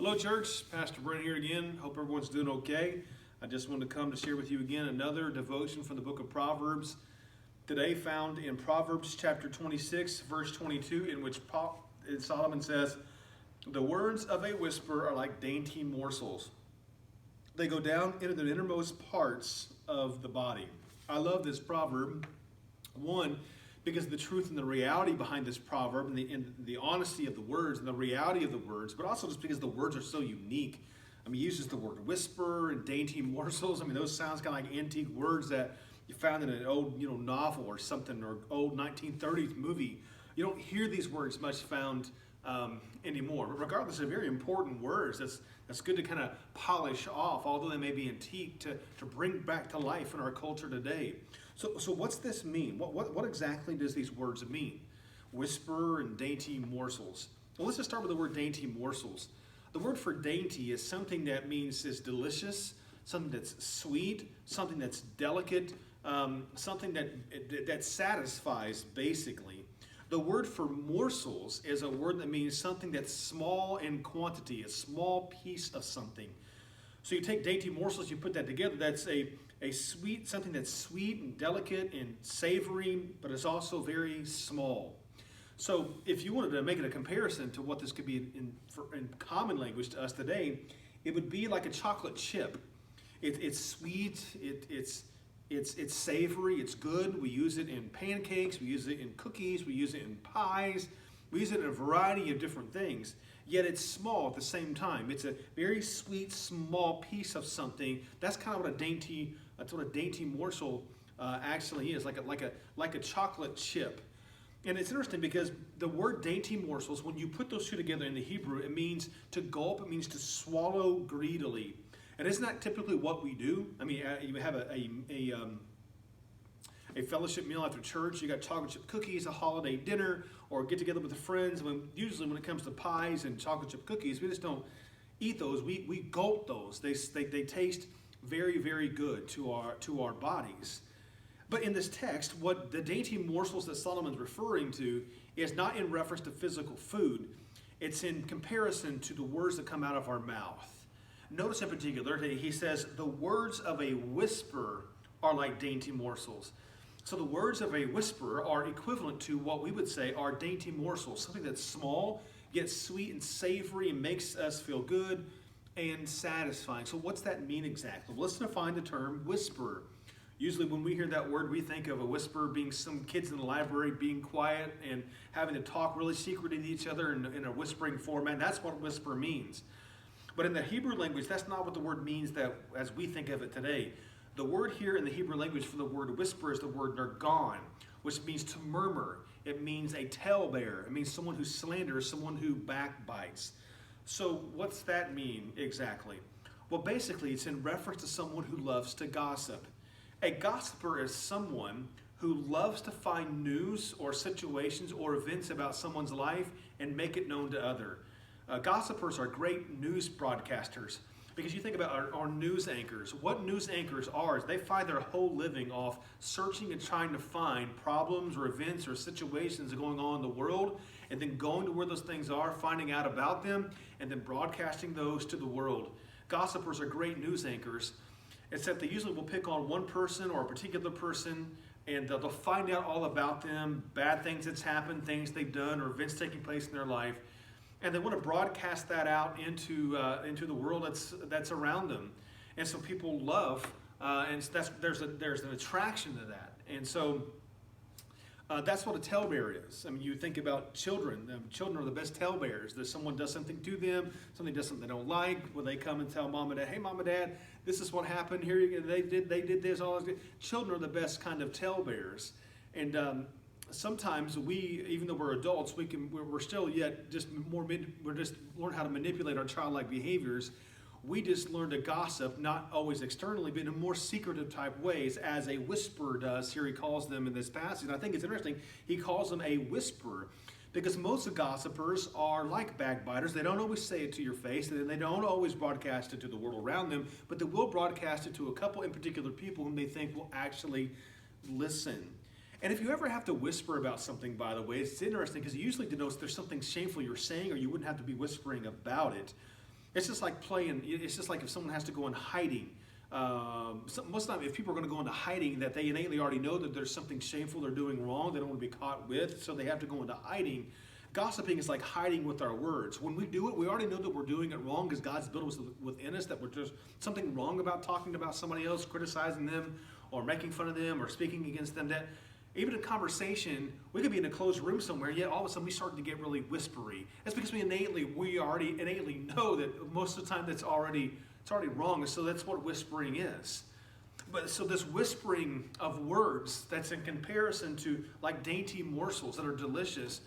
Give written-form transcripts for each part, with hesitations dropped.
Hello, church. Pastor Brent here again. Hope everyone's doing okay. I just wanted to come to share with you again another devotion from the book of Proverbs. Today found in Proverbs chapter 26, verse 22, in which Solomon says, "The words of a whisper are like dainty morsels. They go down into the innermost parts of the body." I love this proverb. One, because of the truth and the reality behind this proverb and the honesty of the words and the reality of the words, but also just because the words are so unique. I mean, he uses the word whisper and dainty morsels. I mean, those sounds kind of like antique words that you found in an old, novel or something, or old 1930s movie. You don't hear these words much found anymore. But regardless, they're very important words. That's good to kind of polish off, although they may be antique, to bring back to life in our culture today. So what's this mean? What exactly does these words mean? Whisper and dainty morsels. Well, let's just start with the word dainty morsels. The word for dainty is something that means is delicious, something that's sweet, something that's delicate, something that satisfies, basically. The word for morsels is a word that means something that's small in quantity, a small piece of something. So you take dainty morsels, you put that together, that's a sweet, something that's sweet and delicate and savory, but it's also very small. So if you wanted to make it a comparison to what this could be in common language to us today, it would be like a chocolate chip. It's sweet, it's savory, it's good. We use it in pancakes, we use it in cookies, we use it in pies, we use it in a variety of different things. Yet it's small at the same time. It's a very sweet, small piece of something. That's kind of what a dainty morsel actually is, like a chocolate chip. And it's interesting because the word dainty morsels, when you put those two together in the Hebrew, it means to gulp, it means to swallow greedily. And isn't that typically what we do? I mean, you have a fellowship meal after church, you got chocolate chip cookies, a holiday dinner, or get together with the friends. Usually when it comes to pies and chocolate chip cookies, we just don't eat those. We gulp those. They taste very, very good to our bodies. But in this text, what the dainty morsels that Solomon's referring to is not in reference to physical food. It's in comparison to the words that come out of our mouth. Notice in particular, he says, the words of a whisper are like dainty morsels. So the words of a whisper are equivalent to what we would say are dainty morsels, something that's small, yet sweet and savory and makes us feel good and satisfying. So what's that mean exactly? Well, let's define the term whisper. Usually when we hear that word, we think of a whisper being some kids in the library being quiet and having to talk really secretly to each other in a whispering format. That's what whisper means. But in the Hebrew language, that's not what the word means that as we think of it today. The word here in the Hebrew language for the word whisper is the word nergon, which means to murmur. It means a talebearer. It means someone who slanders, someone who backbites. So what's that mean exactly? Well, basically, it's in reference to someone who loves to gossip. A gossiper is someone who loves to find news or situations or events about someone's life and make it known to others. Gossipers are great news broadcasters. Because you think about our news anchors. What news anchors are is they find their whole living off searching and trying to find problems or events or situations going on in the world, and then going to where those things are, finding out about them, and then broadcasting those to the world. Gossipers are great news anchors, except they usually will pick on one person or a particular person, and they'll find out all about them, bad things that's happened, things they've done, or events taking place in their life. And they want to broadcast that out into the world that's around them, and so people love, and there's an attraction to that, and so that's what a talebearer is. I mean, you think about children. Children are the best talebearers. There's someone does something to them, something does something they don't like. When they come and tell mom and dad, "Hey, mom and dad, this is what happened. Here they did this. All this." Children are the best kind of talebearers, and sometimes we, even though we're adults, we're still yet we're just learn how to manipulate our childlike behaviors. We just learn to gossip, not always externally, but in more secretive type ways, as a whisperer does. Here he calls them in this passage. And I think it's interesting. He calls them a whisperer because most of gossipers are like backbiters. They don't always say it to your face, and they don't always broadcast it to the world around them, but they will broadcast it to a couple in particular people whom they think will actually listen. And if you ever have to whisper about something, by the way, it's interesting because it usually denotes there's something shameful you're saying, or you wouldn't have to be whispering about it. It's just like playing, it's just like if someone has to go in hiding. Most of the time, if people are going to go into hiding, that they innately already know that there's something shameful they're doing wrong, they don't want to be caught with, so they have to go into hiding. Gossiping is like hiding with our words. When we do it, we already know that we're doing it wrong because God's built us within us, that we're just something wrong about talking about somebody else, criticizing them, or making fun of them, or speaking against them. That even in conversation, we could be in a closed room somewhere, yet all of a sudden we start to get really whispery. That's because we already innately know that most of the time it's already wrong, and so that's what whispering is. But so this whispering of words that's in comparison to like dainty morsels that are delicious,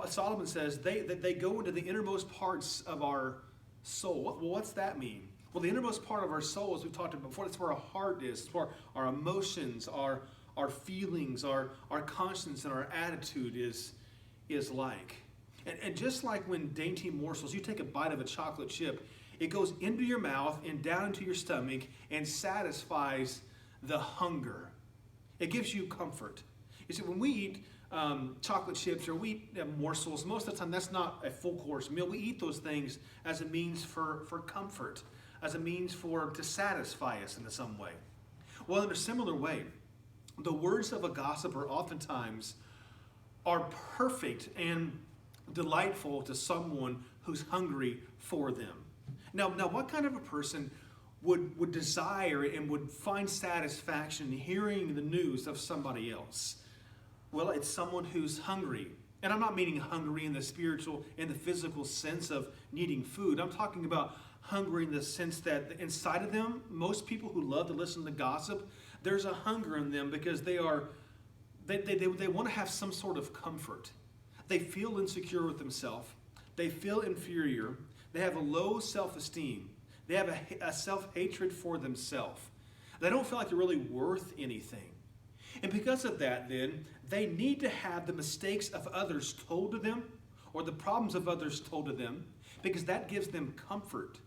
Solomon says they go into the innermost parts of our soul. Well, what's that mean? Well, the innermost part of our soul, as we've talked about before, that's where our heart is. It's where our emotions, our feelings, our conscience, and our attitude is like. And just like when dainty morsels, you take a bite of a chocolate chip, it goes into your mouth and down into your stomach and satisfies the hunger. It gives you comfort. You see, when we eat chocolate chips or we eat morsels, most of the time that's not a full course meal. We eat those things as a means for comfort, as a means to satisfy us in some way. Well, in a similar way, the words of a gossiper oftentimes are perfect and delightful to someone who's hungry for them. Now, what kind of a person would desire and would find satisfaction hearing the news of somebody else? Well, it's someone who's hungry. And I'm not meaning hungry in the spiritual and the physical sense of needing food. I'm talking about hungry in the sense that inside of them, most people who love to listen to gossip, there's a hunger in them because they want to have some sort of comfort. They feel insecure with themselves. They feel inferior. They have a low self-esteem. They have a self-hatred for themselves. They don't feel like they're really worth anything. And because of that, then, they need to have the mistakes of others told to them or the problems of others told to them because that gives them comfort.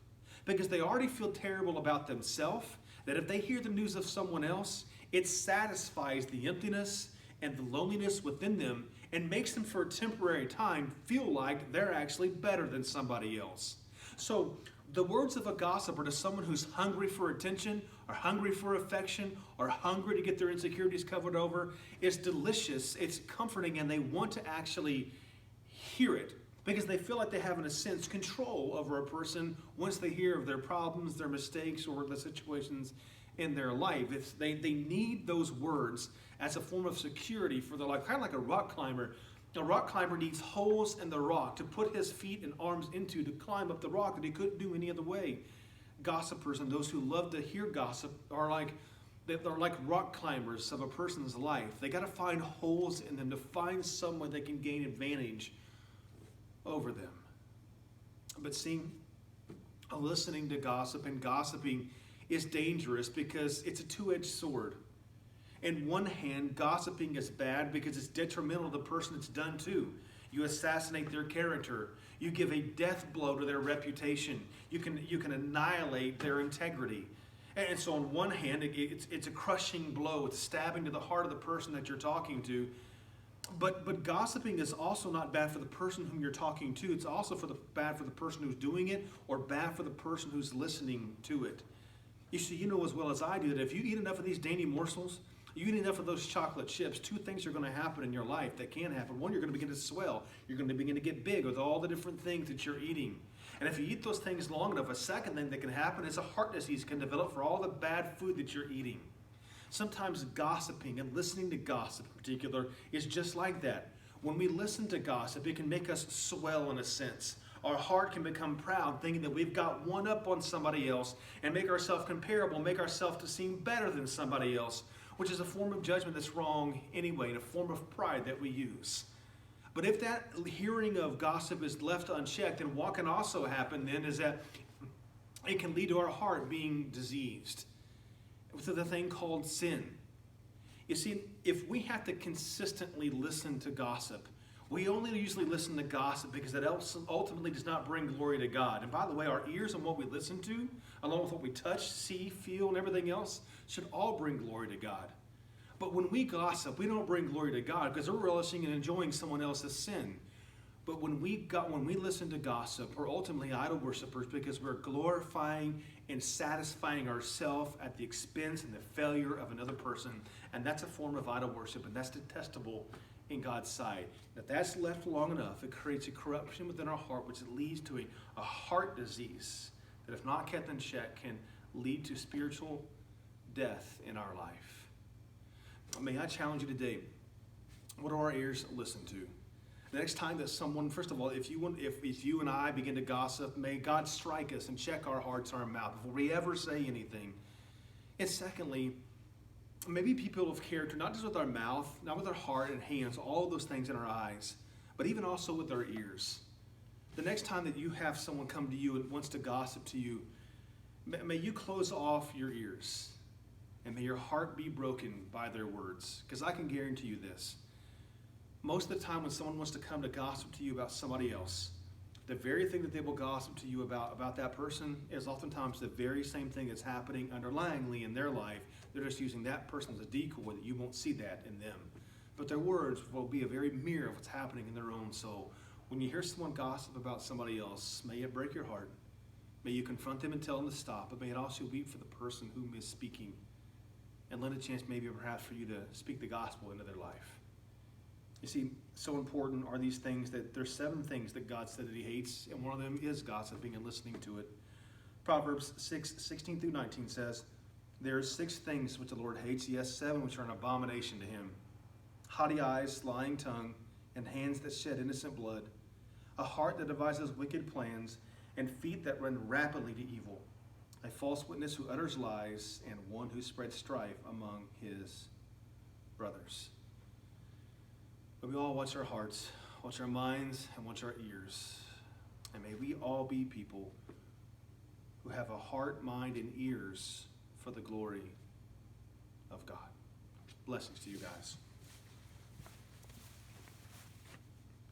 Because they already feel terrible about themselves, that if they hear the news of someone else, it satisfies the emptiness and the loneliness within them and makes them for a temporary time feel like they're actually better than somebody else. So the words of a gossiper to someone who's hungry for attention or hungry for affection or hungry to get their insecurities covered over is delicious, it's comforting, and they want to actually hear it because they feel like they have, in a sense, control over a person once they hear of their problems, their mistakes, or the situations in their life. They need those words as a form of security for their life, kind of like a rock climber. A rock climber needs holes in the rock to put his feet and arms into to climb up the rock that he couldn't do any other way. Gossipers and those who love to hear gossip are like rock climbers of a person's life. They got to find holes in them to find some way they can gain advantage over them. But see, listening to gossip and gossiping is dangerous because it's a two-edged sword. In one hand, gossiping is bad because it's detrimental to the person it's done to. You assassinate their character. You give a death blow to their reputation. You can annihilate their integrity. And so on one hand, it's a crushing blow. It's stabbing to the heart of the person that you're talking to. But gossiping is also not bad for the person whom you're talking to. It's also bad for the person who's doing it or bad for the person who's listening to it. You see, you know as well as I do that if you eat enough of these dainty morsels, you eat enough of those chocolate chips, two things are going to happen in your life that can happen. One, you're going to begin to swell. You're going to begin to get big with all the different things that you're eating. And if you eat those things long enough, a second thing that can happen is a heart disease can develop for all the bad food that you're eating. Sometimes gossiping and listening to gossip in particular is just like that. When we listen to gossip, it can make us swell in a sense. Our heart can become proud, thinking that we've got one up on somebody else and make ourselves comparable, make ourselves to seem better than somebody else, which is a form of judgment that's wrong anyway, and a form of pride that we use. But if that hearing of gossip is left unchecked, then what can also happen then is that it can lead to our heart being diseased with the thing called sin. You see, if we have to consistently listen to gossip, we only usually listen to gossip because that ultimately does not bring glory to God. And by the way, our ears and what we listen to, along with what we touch, see, feel, and everything else, should all bring glory to God. But when we gossip, we don't bring glory to God because we're relishing and enjoying someone else's sin. But when we listen to gossip, we're ultimately idol worshipers because we're glorifying and satisfying ourselves at the expense and the failure of another person. And that's a form of idol worship, and that's detestable in God's sight. If that's left long enough, it creates a corruption within our heart, which leads to a heart disease that, if not kept in check, can lead to spiritual death in our life. May I challenge you today, what do our ears listen to? The next time that someone, first of all, if you and I begin to gossip, may God strike us and check our hearts, our mouth, before we ever say anything. And secondly, maybe people of character, not just with our mouth, not with our heart and hands, all of those things in our eyes, but even also with our ears. The next time that you have someone come to you and wants to gossip to you, may you close off your ears, and may your heart be broken by their words. Because I can guarantee you this. Most of the time when someone wants to come to gossip to you about somebody else, the very thing that they will gossip to you about that person is oftentimes the very same thing that's happening underlyingly in their life. They're just using that person as a decoy that you won't see that in them. But their words will be a very mirror of what's happening in their own soul. When you hear someone gossip about somebody else, may it break your heart. May you confront them and tell them to stop, but may it also weep for the person whom is speaking and lend a chance maybe perhaps for you to speak the gospel into their life. You see, so important are these things that there's 7 things that God said that he hates, and one of them is gossiping and listening to it. Proverbs 6:16 through 19 says, there are 6 things which the Lord hates, yes, 7 which are an abomination to him. Haughty eyes, lying tongue, and hands that shed innocent blood, a heart that devises wicked plans, and feet that run rapidly to evil, a false witness who utters lies, and one who spreads strife among his brothers. May we all watch our hearts, watch our minds, and watch our ears. And may we all be people who have a heart, mind, and ears for the glory of God. Blessings to you guys.